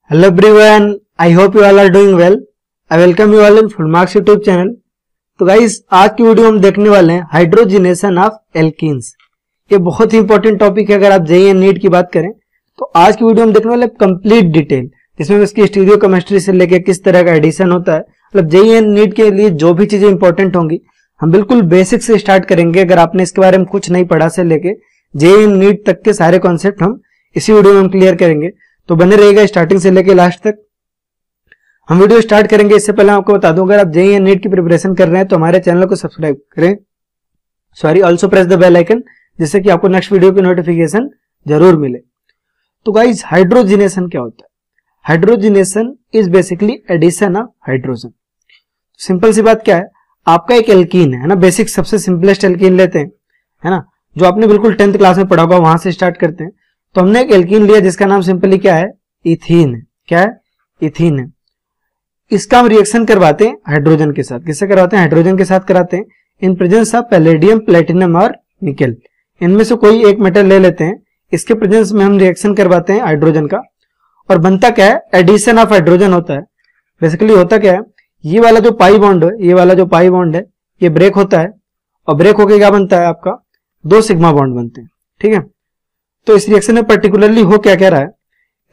Hello everyone, I hope you all are doing well. I welcome you all in Full Marks YouTube channel. तो guys आज की video हम देखने वाले हैं हाइड्रोजिनेशन ऑफ एल्कीन्स। ये बहुत ही इंपॉर्टेंट टॉपिक है। अगर आप जेईई एंड नीट की बात करें तो आज की वीडियो हम देखने वाले कंप्लीट डिटेल, जिसमें इसकी स्टीरियो केमिस्ट्री से लेकर किस तरह का एडिशन होता है, मतलब जेईई एंड नीट के लिए जो भी चीजें इंपॉर्टेंट होंगी हम बिल्कुल बेसिक से स्टार्ट करेंगे। अगर आपने इसके बारे में कुछ नहीं पढ़ा से लेके जेईई एंड नीट तक के सारे कॉन्सेप्ट हम इसी वीडियो में हम क्लियर करेंगे, तो बने रहेगा स्टार्टिंग से लेके लास्ट तक। हम वीडियो स्टार्ट करेंगे इससे पहले आपको बता दूं, अगर आप जेईई एंड नीट की प्रिपरेशन कर रहे हैं तो हमारे चैनल को सब्सक्राइब करें, also press the bell icon, जिससे कि आपको नेक्स्ट वीडियो की नोटिफिकेशन जरूर मिले। तो गाइस हाइड्रोजिनेशन क्या होता है? Hydrogenation is basically addition of hydrogen. Simple सी बात क्या है, आपका एक एल्कीन है ना, बेसिक सबसे सिंपलेस्ट एल्कीन लेते हैं, है ना, जो आपने बिल्कुल 10th क्लास में पढ़ा होगा, वहां से स्टार्ट करते हैं। तो हमने एक एल्कीन लिया जिसका नाम सिंपली क्या है, इथीन है। क्या है? इथीन है। इसका हम रिएक्शन करवाते हैं हाइड्रोजन के साथ। किससे करवाते हैं? हाइड्रोजन के साथ कराते हैं इन प्रेजेंस ऑफ पैलेडियम, प्लेटिनम और निकेल। इनमें से कोई एक मेटल ले लेते हैं, इसके प्रेजेंस में हम रिएक्शन करवाते हैं हाइड्रोजन का, और बनता क्या है? एडिशन ऑफ हाइड्रोजन होता है। बेसिकली होता क्या है, ये वाला जो पाई बॉन्ड है, ये वाला जो पाई बॉन्ड है, ये ब्रेक होता है, और ब्रेक होके क्या बनता है आपका? 2 सिग्मा बॉन्ड बनते हैं। ठीक है, तो इस रिएक्शन में पर्टिकुलरली हो क्या कह रहा है,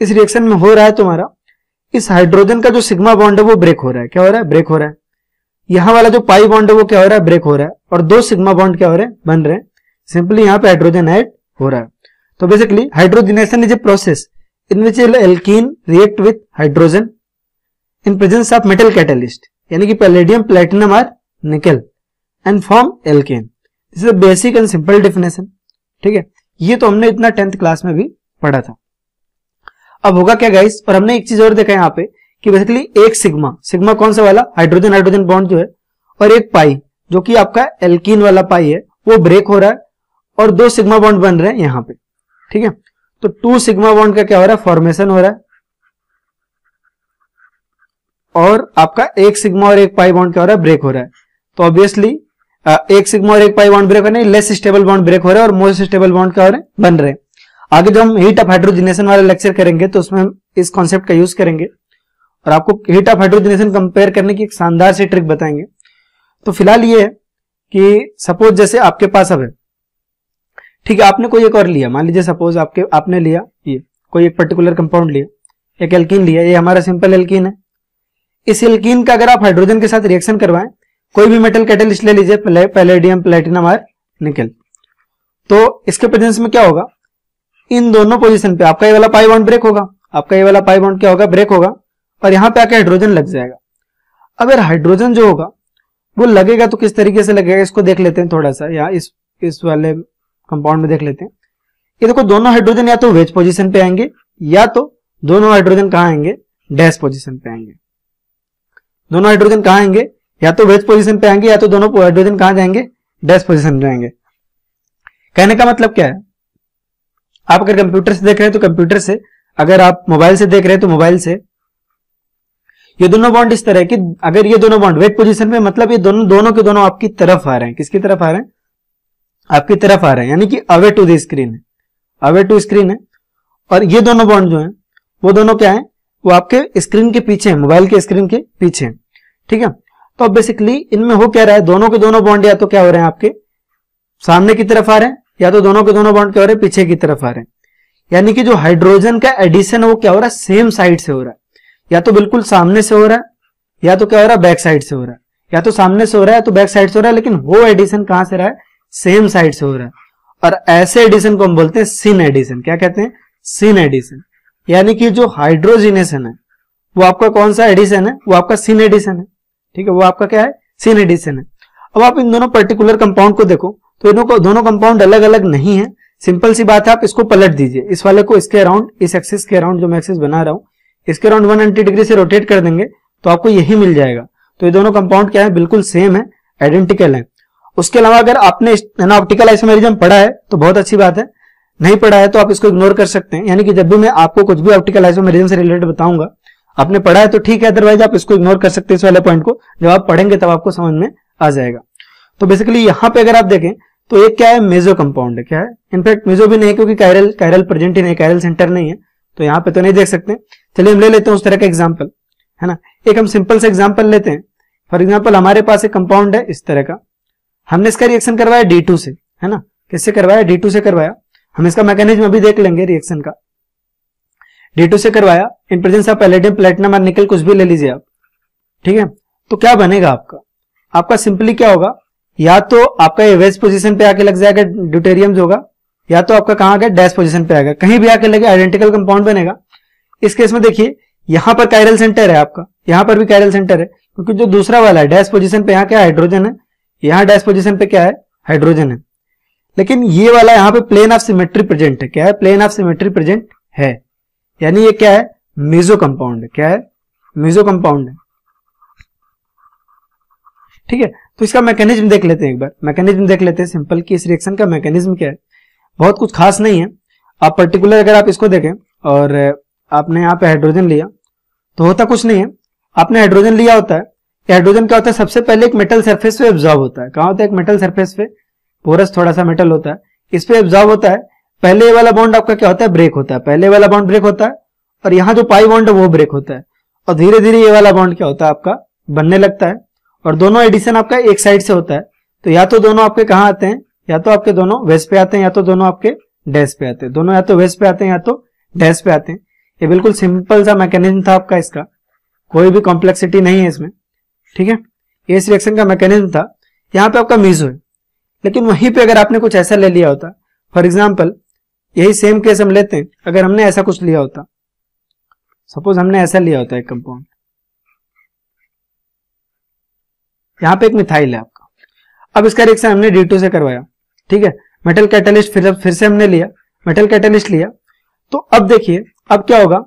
इस रिएक्शन में हो रहा है तुम्हारा, इस हाइड्रोजन का जो सिग्मा बॉन्ड है वो ब्रेक हो रहा है। क्या हो रहा है? ब्रेक हो रहा है। यहां वाला जो पाई बॉन्ड है वो क्या हो रहा है? ब्रेक हो रहा है, और 2 सिग्मा बॉन्ड क्या हो रहे हैं? बन रहे हैं। सिंपली यहाँ पे हाइड्रोजन ऐड हो रहा है। तो basically hydrogenation is a process in which alkene react with hydrogen in presence of metal catalyst, यानी कि पैलेडियम, प्लेटिनम और nickel, and form alkane. This is a basic and simple definition. ठीक है, ये तो हमने इतना 10th क्लास में भी पढ़ा था। अब होगा क्या गाइस, और हमने एक चीज और देखा यहाँ पे कि बेसिकली एक सिग्मा कौन सा वाला? हाइड्रोजन हाइड्रोजन बॉन्ड जो है, और एक पाई जो कि आपका एल्कीन वाला पाई है, वो ब्रेक हो रहा है, और 2 सिग्मा बॉन्ड बन रहे हैं यहाँ पे। ठीक है, तो 2 सिग्मा बॉन्ड का क्या हो रहा है? फॉर्मेशन हो रहा है, और आपका एक सिग्मा और एक पाई बॉन्ड क्या हो रहा है? ब्रेक हो रहा है। तो ऑब्वियसली एक सिग्मा और एक पाई बॉन्ड ब्रेक हो रहे हैं, लेस स्टेबल बॉन्ड ब्रेक हो रहा है, और मोस्ट स्टेबल बॉन्ड क्या हो रहे हैं? बन रहे हैं। आगे जब हम हीट ऑफ हाइड्रोजिनेशन वाला लेक्चर करेंगे तो उसमें हम इस कॉन्सेप्ट का यूज करेंगे, और आपको हीट ऑफ हाइड्रोजिनेशन कंपेयर करने की एक शानदार सी ट्रिक बताएंगे। तो फिलहाल ये है कि सपोज जैसे आपके पास अब है, ठीक है, आपने कोई एक और लिया, मान लीजिए सपोज आपने लिया ये कोई एक पर्टिकुलर कंपाउंड लिया, एक एल्कीन लिया, ये हमारा सिंपल एल्कीन है। इस एल्कीन का अगर आप हाइड्रोजन के साथ रिएक्शन करवाएं, कोई भी मेटल कैटलिस्ट ले लीजिए, पैलेडियम, प्लेटिनम और निकेल, तो इसके प्रेजेंस में क्या होगा? इन दोनों पोजीशन पे आपका ये वाला पाई बॉन्ड ब्रेक होगा, आपका ये वाला पाई बॉन्ड क्या होगा? ब्रेक होगा, और यहां पे आके हाइड्रोजन लग जाएगा। अगर हाइड्रोजन जो होगा वो लगेगा तो किस तरीके से लगेगा, इसको देख लेते हैं थोड़ा सा, या इस वाले कंपाउंड में देख लेते हैं। ये देखो, दोनों हाइड्रोजन या तो वेज पोजीशन पे आएंगे, या तो दोनों हाइड्रोजन कहां आएंगे? डैश पोजीशन पे आएंगे। दोनों हाइड्रोजन कहां आएंगे? या तो वेज पोजीशन पे आएंगे, या तो दोनों हाइड्रोजन कहां जाएंगे? डैश पोजीशन पे आएंगे। कहने का मतलब क्या है, आप अगर कंप्यूटर से देख रहे हैं तो कंप्यूटर से, अगर आप मोबाइल से देख रहे हैं तो मोबाइल से, ये दोनों बॉन्ड इस तरह की, अगर ये दोनों बॉन्ड वेज पोजीशन में, मतलब ये दोनों के दोनों आपकी तरफ आ रहे हैं। किसकी तरफ आ रहे हैं? आपकी तरफ आ रहे हैं, यानी कि अवे टू द स्क्रीन है, अवे टू स्क्रीन है। और ये दोनों बॉन्ड जो है वो दोनों क्या है? वो आपके स्क्रीन के पीछे है, मोबाइल के स्क्रीन के पीछे है। ठीक है, तो बेसिकली इनमें हो क्या रहा है, दोनों के दोनों बॉन्ड या तो क्या हो रहे हैं? आपके सामने की तरफ आ रहे हैं, या तो दोनों के दोनों बॉन्ड क्या हो रहे हैं? पीछे की तरफ आ रहे हैं। यानी कि जो हाइड्रोजन का एडिशन है वो क्या हो रहा है? सेम साइड से हो रहा है, या तो बिल्कुल सामने से हो रहा है, या तो क्या हो रहा है? बैक साइड से हो रहा है। या तो सामने से हो रहा है, या तो बैक साइड से हो रहा है, लेकिन वो एडिशन कहां से रहा है? सेम साइड से हो रहा है। और ऐसे एडिशन को हम बोलते हैं सिन एडिशन। क्या कहते हैं? Syn addition. यानी कि जो हाइड्रोजिनेशन है वो आपका कौन सा एडिशन है? वो आपका सिन एडिशन है। ठीक है, वो आपका क्या है? सिन एडिशन है। अब आप इन दोनों पर्टिकुलर कंपाउंड को देखो तो दोनों कंपाउंड अलग अलग नहीं है। सिंपल सी बात है, आप इसको पलट दीजिए, इस वाले को इसके अराउंड, इस एक्सिस के अराउंड जो मैं एक्सिस बना रहा हूं, इसके अराउंड 180 डिग्री से रोटेट कर देंगे तो आपको यही मिल जाएगा। तो ये दोनों कंपाउंड क्या है? बिल्कुल सेम है, आइडेंटिकल है। उसके अलावा अगर आपने ऑप्टिकल आइसोमेरिज्म पढ़ा है तो बहुत अच्छी बात है, नहीं पढ़ा है तो आप इसको इग्नोर कर सकते हैं। यानी कि जब भी मैं आपको कुछ भी ऑप्टिकल आइसोमेरिज्म से रिलेटेड बताऊंगा, आपने पढ़ा है तो ठीक है, अदरवाइज आप इसको इग्नोर कर सकते हैं। इस वाले पॉइंट को जब आप पढ़ेंगे तब आपको समझ में आ जाएगा। तो बेसिकली यहां पे अगर आप देखें तो एक क्या है? मेजो कंपाउंड है। क्या है? इनफैक्ट मेजो भी नहीं, क्योंकि कायरल प्रेजेंट ही नहीं, कायरल सेंटर नहीं है, तो यहाँ पे तो नहीं देख सकते। चलिए हम ले लेते हैं उस तरह का एग्जाम्पल, है ना। एक हम सिंपल से एग्जाम्पल लेते हैं। फॉर एग्जाम्पल हमारे पास एक कंपाउंड है इस तरह का, हमने इसका रिएक्शन करवाया D2 से, है ना। किससे करवाया? D2 से करवाया। हम इसका मैकेनिज्म अभी देख लेंगे रिएक्शन का। D2 से करवाया इन प्रेजेंस ऑफ पैलेडियम, प्लेटिनम और निकल, कुछ भी ले लीजिए आप, ठीक है। तो क्या बनेगा आपका सिंपली क्या होगा, या तो आपका ये वेज पोजीशन पे आके लग जाएगा ड्यूटेरियम जो होगा, या तो आपका कहां आएगा डैश पोजीशन पे आएगा, कहीं भी आके लगे आइडेंटिकल कंपाउंड बनेगा। इस केस में देखिए यहां पर कायरल सेंटर है आपका, यहां पर भी कायरल सेंटर है, क्योंकि जो दूसरा वाला है डैश पोजीशन पे यहाँ क्या हाइड्रोजन है, यहाँ डैश पोजीशन पे क्या है हाइड्रोजन है। लेकिन ये वाला यहाँ पे प्लेन ऑफ सिमेट्री प्रेजेंट है, क्या है प्लेन ऑफ सिमेट्री प्रेजेंट है, यानी ये क्या है मेसो कंपाउंड है, क्या है मेसो कंपाउंड है, ठीक है। तो इसका मैकेनिज्म देख लेते हैं, एक बार मैकेनिज्म देख लेते हैं सिंपल कि इस रिएक्शन का मैकेनिज्म क्या है। बहुत कुछ खास नहीं है, आप पर्टिकुलर अगर आप इसको देखें और आपने यहाँ पे हाइड्रोजन लिया तो होता कुछ नहीं है। आपने हाइड्रोजन लिया होता है, हाइड्रोजन क्या होता है सबसे पहले एक मेटल सरफेस पे एब्जॉर्ब होता है। कहाँ होता है? एक मेटल सरफेस पे, पोरस थोड़ा सा मेटल होता है, इस पे एब्जॉर्ब होता है। पहले वाला बॉन्ड आपका क्या होता है ब्रेक होता है, पहले वाला बॉन्ड ब्रेक होता है और यहाँ जो पाई बॉन्ड है वो ब्रेक होता है, और धीरे धीरे ये वाला बॉन्ड क्या होता है आपका बनने लगता है, और दोनों एडिशन आपका एक साइड से होता है। तो या तो दोनों आपके कहाँ आते हैं, या तो आपके दोनों वेस्ट पे आते हैं, या तो दोनों आपके डैश पे आते हैं, दोनों या तो वेस्ट पे आते हैं या तो डैश पे आते हैं। ये बिल्कुल सिंपल सा मैकेनिज्म था आपका, इसका कोई भी कॉम्प्लेक्सिटी नहीं है इसमें, ठीक है। ये इस रिएक्शन का मैकेनिज्म था। यहाँ पे आपका मीजो है, लेकिन वहीं पे अगर आपने कुछ ऐसा ले लिया होता, फॉर एग्जाम्पल यही सेम केस हम लेते हैं, अगर हमने ऐसा कुछ लिया होता, सपोज हमने ऐसा लिया होता एक कंपाउंड, यहाँ पे एक मिथाइल है आपका, अब इसका रिएक्शन हमने D2 से करवाया, ठीक है। मेटल कैटलिस्ट फिर से हमने लिया, मेटल कैटलिस्ट लिया, तो अब देखिए अब क्या होगा,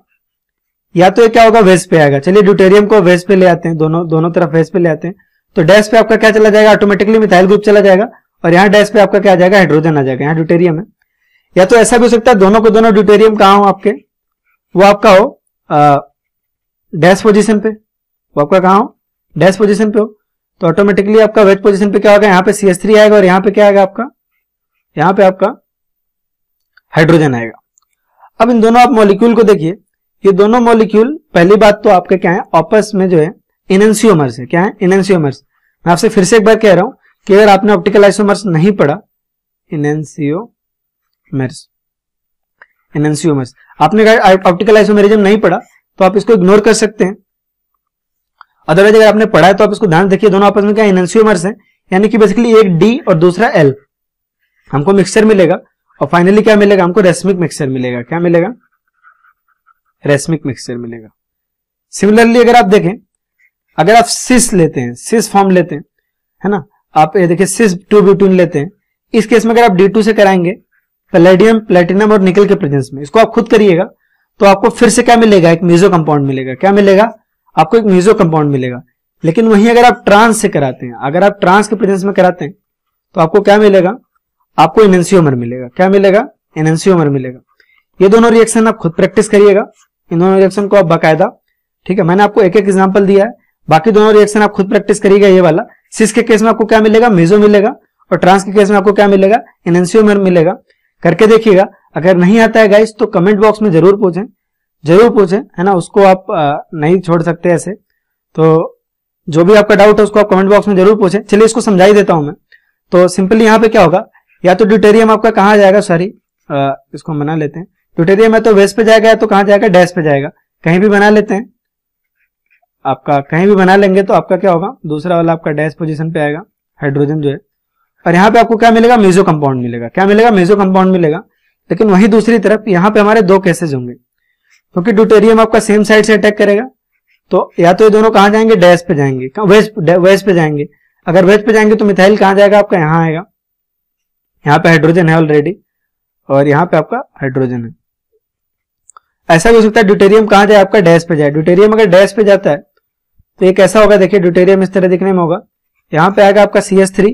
या तो ये क्या होगा वेस्ट पे आएगा। चलिए ड्यूटेरियम को वेस्ट पे ले आते हैं, दोनों तरफ वेस्ट पे ले आते हैं, तो डैश पे आपका क्या चला जाएगा ऑटोमेटिकली मिथाइल ग्रुप चला जाएगा, और यहाँ डैश पे आपका क्या आ जाएगा हाइड्रोजन आ जाएगा, यहाँ ड्यूटेरियम है। या तो ऐसा भी हो सकता है दोनों को दोनों ड्यूटेरियम कहाँ हो आपके, वो आपका हो डैश पोजीशन पे, वो आपका कहाँ हो डैश पोजीशन पे हो, तो ऑटोमेटिकली आपका वेज पोजीशन पे क्या होगा, यहाँ पे CH3 आएगा और यहाँ पे क्या आएगा आपका, यहाँ पे आपका हाइड्रोजन आएगा। अब इन दोनों आप मॉलिक्यूल को देखिए, ये दोनों मॉलिक्यूल पहली बात तो आपके क्या है आपस में जो है इनएंशियोमर्स है, क्या है इनएंशियोमर्स। मैं आपसे फिर से एक बार कह रहा हूं कि अगर आपने ऑप्टिकल आइसोमर्स नहीं पढ़ा, इनएंशियोमर्स आपने ऑप्टिकल आइसोमेरिज्म नहीं पढ़ा तो आप इसको इग्नोर कर सकते हैं। अदरवाइज अगर आपने पढ़ा है तो आप इसको ध्यान देखिए, दोनों आपस में क्या इनएंशियोमर्स हैं, यानी कि बेसिकली एक D और दूसरा L हमको मिक्सचर मिलेगा, और फाइनली क्या मिलेगा हमको रेसमिक मिक्सचर मिलेगा। क्या मिलेगा? रेसमिक मिक्सचर मिलेगा। सिमिलरली अगर आप देखें, अगर आप सिस लेते हैं, सिस फॉर्म लेते हैं, है ना, आप ये देखिए सिस 2 ब्यूटेन लेते हैं, इस केस में अगर आप D2 से कराएंगे पैलेडियम, प्लेटिनम और निकल के प्रेजेंस में, इसको आप खुद करिएगा तो आपको फिर से क्या मिलेगा, एक मेसो कंपाउंड मिलेगा। क्या मिलेगा आपको? एक मेसो कंपाउंड मिलेगा। लेकिन वहीं अगर आप ट्रांस से कराते हैं, अगर आप ट्रांस के प्रेजेंस में कराते हैं तो आपको क्या मिलेगा, आपको इनएंशियोमर मिलेगा। क्या मिलेगा? इनएंशियोमर मिलेगा। ये दोनों रिएक्शन आप खुद प्रैक्टिस करिएगा, इन दोनों रिएक्शन को आप बाकायदा, ठीक है। मैंने आपको एक एक एग्जांपल दिया है, बाकी दोनों रिएक्शन आप खुद प्रैक्टिस करिएगा। ये वाला सिस के केस में आपको क्या मिलेगा, मेसो मिलेगा, और ट्रांस के केस में आपको क्या मिलेगा, इनएंशियोमर मिलेगा। करके देखिएगा। अगर नहीं आता है गाइस तो कमेंट बॉक्स में जरूर पूछें, है ना, उसको आप नहीं छोड़ सकते ऐसे। तो जो भी आपका डाउट है उसको आप कमेंट बॉक्स में जरूर पूछें। चलिए इसको समझा ही देता हूं मैं। तो सिंपली यहाँ पे क्या होगा, या तो ड्यूटेरियम आपका कहाँ जाएगा, सॉरी इसको हम बना लेते हैं, ड्यूटेरियम है तो वेस्ट पे जाएगा, या तो कहाँ जाएगा, डैश पे जाएगा। कहीं भी बना लेते हैं, आपका कहीं भी बना लेंगे तो आपका क्या होगा, दूसरा वाला आपका डैश पोजीशन पे आएगा हाइड्रोजन जो है, और यहाँ पे आपको क्या मिलेगा, मेसो कंपाउंड मिलेगा। क्या मिलेगा, मेसो कंपाउंड मिलेगा। लेकिन वहीं दूसरी तरफ यहाँ पे हमारे दो केसेस होंगे, क्योंकि ड्यूटेरियम आपका सेम साइड से अटैक करेगा, तो या तो ये दोनों कहाँ जाएंगे, डैश पे जाएंगे, वेस्ट पे जाएंगे। अगर वेस्ट पे जाएंगे तो मिथाइल कहाँ जाएगा, आपका यहाँ आएगा, यहाँ पे हाइड्रोजन है ऑलरेडी, और यहाँ पे आपका हाइड्रोजन है। ऐसा भी हो सकता है ड्यूटेरियम कहाँ जाए, आपका डैश पे जाए। ड्यूटेरियम अगर डैश पे जाता है तो ये कैसा होगा, देखिए ड्यूटेरियम इस तरह दिखने में होगा। यहाँ पे आएगा आपका CH3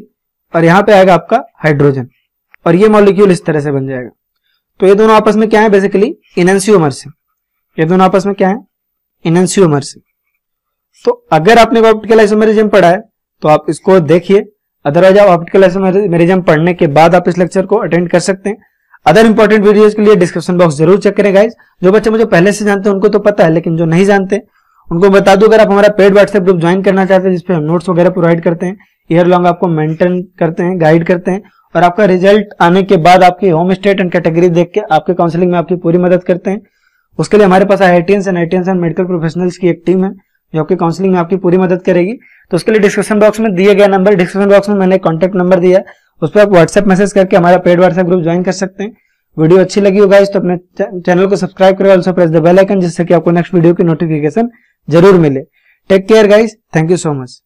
और यहाँ पे आएगा आपका हाइड्रोजन, और ये मॉलिक्यूल इस तरह से बन जाएगा। तो ये दोनों आपस में क्या है, बेसिकली इनएंशियोमर्स है। ये दोनों आपस में क्या है, इनएंशियोमर्स है। तो अगर आपने ऑप्टिकल आइसोमेरिज्म पढ़ा है तो आप इसको देखिए, अदरवाइज आप ऑप्टिकल आइसोमेरिज्म पढ़ने के बाद आप इस लेक्चर को अटेंड कर सकते हैं। अदर इंपॉर्टेंट वीडियोस के लिए डिस्क्रिप्शन बॉक्स जरूर चेक करें गाइज। जो बच्चे मुझे पहले से जानते हैं उनको तो पता है, लेकिन जो नहीं जानते उनको बता दूं, अगर आप हमारा पेड व्हाट्सएप ग्रुप ज्वाइन करना चाहते हैं जिसपे हम नोट्स वगैरह प्रोवाइड करते हैं, ईयर लॉन्ग आपको मेंटेन करते हैं, गाइड करते हैं, और आपका रिजल्ट आने के बाद आपकी होम स्टेट एंड कैटेगरी देख के आपके काउंसलिंग में आपकी पूरी मदद करते हैं। उसके लिए हमारे पास IITians एंड मेडिकल प्रोफेशनल्स की एक टीम है जो आपकी काउंसलिंग में आपकी पूरी मदद करेगी। तो उसके लिए डिस्क्रिप्शन बॉक्स में दिए गए नंबर, डिस्क्रिप्शन बॉक्स में मैंने कॉन्टैक्ट नंबर दिया है, उस पर आप व्हाट्सएप मैसेज करके हमारा पेड व्हाट्सएप ग्रुप ज्वाइन कर सकते हैं। वीडियो अच्छी लगी होगा तो अपने चैनल को सब्सक्राइब करें, also press the bell icon, जिससे कि आपको नेक्स्ट वीडियो की नोटिफिकेशन जरूर मिले। Take care guys, thank you so much.